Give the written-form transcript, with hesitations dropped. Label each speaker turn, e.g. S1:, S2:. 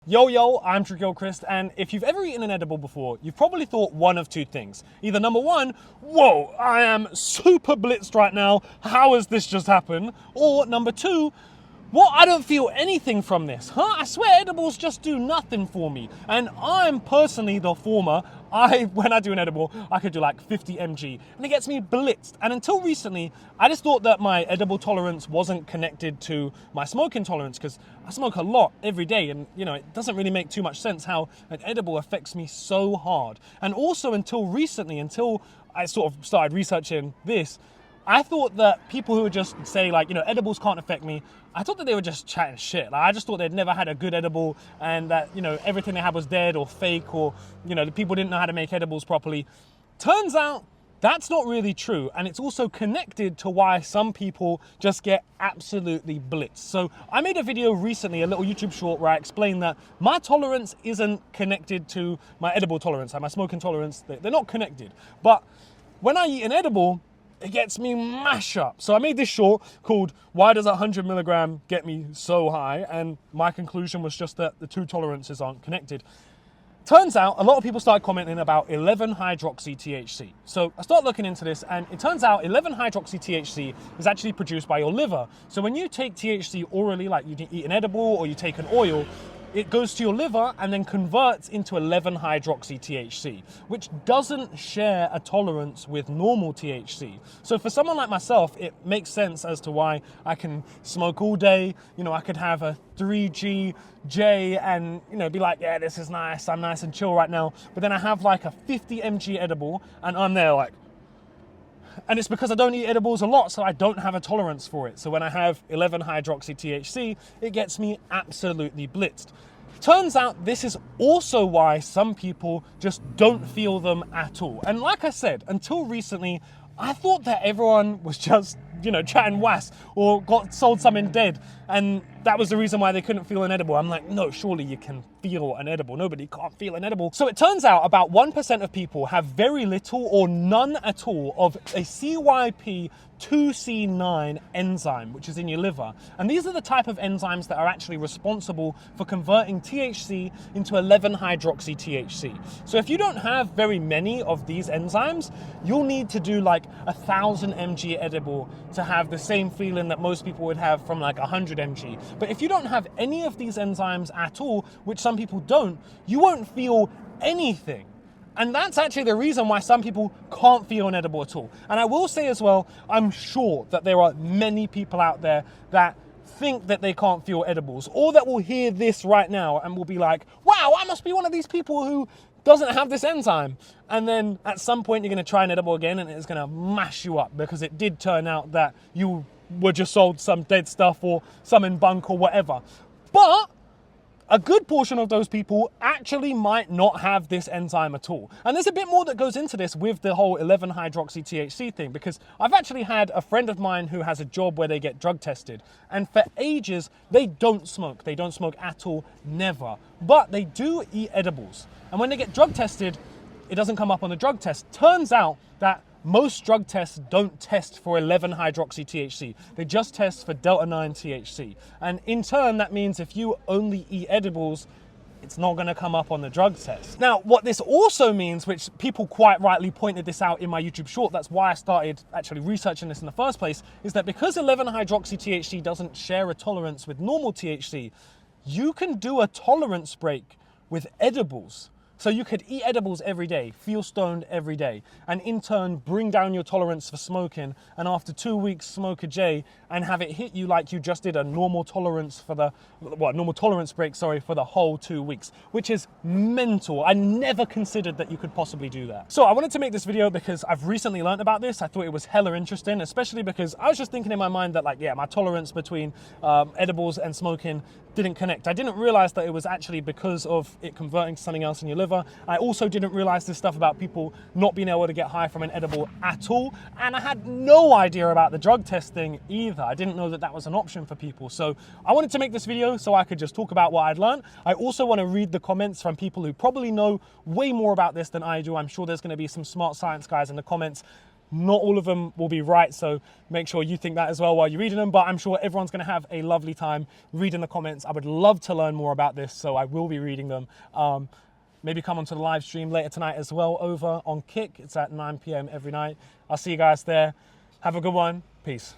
S1: Yo, I'm Chris, and if you've ever eaten an edible before, you've probably thought one of two things. Either number one, whoa, I am super blitzed right now, how has this just happened? Or number two, what, I don't feel anything from this, huh? I swear edibles just do nothing for me. And I'm personally the former. When I do an edible, I could do like 50 mg, and it gets me blitzed. And until recently, I just thought that my edible tolerance wasn't connected to my smoking tolerance, because I smoke a lot every day, and it doesn't really make too much sense how an edible affects me so hard. And also until recently, until I sort of started researching this, I thought that people who would just say edibles can't affect me, I thought that they were just chatting shit. I just thought they'd never had a good edible, and that, everything they had was dead or fake, or, the people didn't know how to make edibles properly. Turns out that's not really true. And it's also connected to why some people just get absolutely blitzed. So I made a video recently, a little YouTube short, where I explained that my tolerance isn't connected to my edible tolerance and my smoking tolerance. They're not connected. But when I eat an edible, it gets me mash up. So I made this short called "Why Does 100 milligram Get Me So High?" And my conclusion was just that the two tolerances aren't connected. Turns out a lot of people started commenting about 11-hydroxy-THC. So I started looking into this, and it turns out 11-hydroxy-THC is actually produced by your liver. So when you take THC orally, like you eat an edible or you take an oil, it goes to your liver and then converts into 11-hydroxy-THC, which doesn't share a tolerance with normal THC. So for someone like myself, it makes sense as to why I can smoke all day. I could have a 3G J and, be like, yeah, this is nice. I'm nice and chill right now. But then I have like a 50 mg edible and I'm there like, and it's because I don't eat edibles a lot, so I don't have a tolerance for it. So when I have 11-hydroxy-THC, it gets me absolutely blitzed. Turns out this is also why some people just don't feel them at all. And like I said, until recently, I thought that everyone was just, chatting was or got sold something dead, and that was the reason why they couldn't feel an edible. I'm like, no, surely you can feel an edible. Nobody can't feel an edible. So it turns out about 1% of people have very little or none at all of a CYP2C9 enzyme, which is in your liver. And these are the type of enzymes that are actually responsible for converting THC into 11-hydroxy-THC. So if you don't have very many of these enzymes, you'll need to do like 1,000 mg edible to have the same feeling that most people would have from like 100 mg. But if you don't have any of these enzymes at all, which some people don't, you won't feel anything. And that's actually the reason why some people can't feel an edible at all. And I will say as well, I'm sure that there are many people out there that think that they can't feel edibles, or that will hear this right now and will be like, wow, I must be one of these people who doesn't have this enzyme. And then at some point you're going to try an edible again and it's going to mash you up, because it did turn out that you were just sold some dead stuff or some in bunk or whatever. But a good portion of those people actually might not have this enzyme at all. And there's a bit more that goes into this with the whole 11-hydroxy-THC thing, because I've actually had a friend of mine who has a job where they get drug tested, and for ages they don't smoke. They don't smoke at all, never. But they do eat edibles. And when they get drug tested, it doesn't come up on the drug test. Turns out that most drug tests don't test for 11-hydroxy-THC. They just test for delta-9 THC. And in turn, that means if you only eat edibles, it's not going to come up on the drug test. Now, what this also means, which people quite rightly pointed this out in my YouTube short, that's why I started actually researching this in the first place, is that because 11-hydroxy-THC doesn't share a tolerance with normal THC, you can do a tolerance break with edibles. So you could eat edibles every day, feel stoned every day, and in turn bring down your tolerance for smoking, and after 2 weeks smoke a J and have it hit you like you just did a normal tolerance for the, normal tolerance break, for the whole 2 weeks, which is mental. I never considered that you could possibly do that. So I wanted to make this video because I've recently learned about this. I thought it was hella interesting, especially because I was just thinking in my mind that my tolerance between edibles and smoking didn't connect. I didn't realize that it was actually because of it converting to something else in your liver. I also didn't realize this stuff about people not being able to get high from an edible at all. And I had no idea about the drug testing either. I didn't know that that was an option for people. So I wanted to make this video so I could just talk about what I'd learned. I also want to read the comments from people who probably know way more about this than I do. I'm sure there's going to be some smart science guys in the comments. Not all of them will be right, so make sure you think that as well while you're reading them, but I'm sure everyone's gonna have a lovely time reading the comments. I would love to learn more about this, so I will be reading them. Maybe come onto the live stream later tonight as well over on Kick. It's at 9 p.m. every night. I'll see you guys there. Have a good one. Peace.